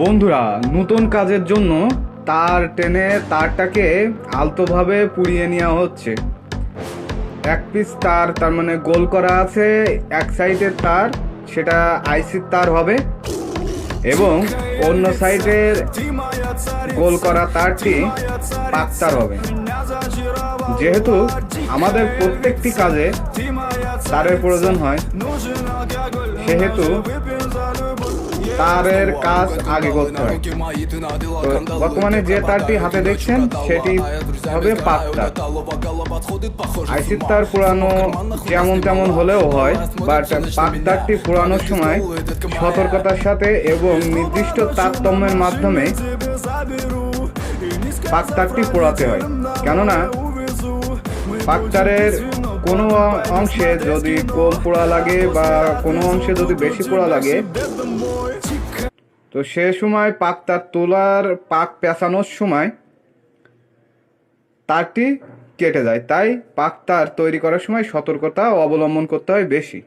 বন্ধুরা, নতুন কাজের জন্য তার টেনে তারটাকে আলতোভাবে পুড়িয়ে নেওয়া হচ্ছে। এক পিস তার মানে গোল করা আছে, এক সাইডের তার সেটা আইসির তার হবে এবং অন্য সাইডের গোল করা তারটি পাক তার হবে। যেহেতু আমাদের প্রত্যেকটি কাজে তারের প্রয়োজন হয়, সেহেতু তারের কাজ আগে করতে হয়। তো বর্তমানে যে তারটি হাতে দেখছেন সেটি হবে পাক তার। আইসির তার পুরানো যেমন তেমন হলেও হয়, বাট পাক তারটি পুরানোর সময় সতর্কতার সাথে এবং নির্দিষ্ট তারতম্যের মাধ্যমে পাক তারটি পোড়াতে হয়। কেননা পাক তারের কোনো অংশে যদি কম পোড়া লাগে বা কোনো অংশে যদি বেশি পোড়া লাগে, তো সে সময় পাক তার তোলার পাক পেঁচানোর সময় তারটি কেটে যায়। তাই পাক তার তৈরি করার সময় সতর্কতা অবলম্বন করতে হয় বেশি।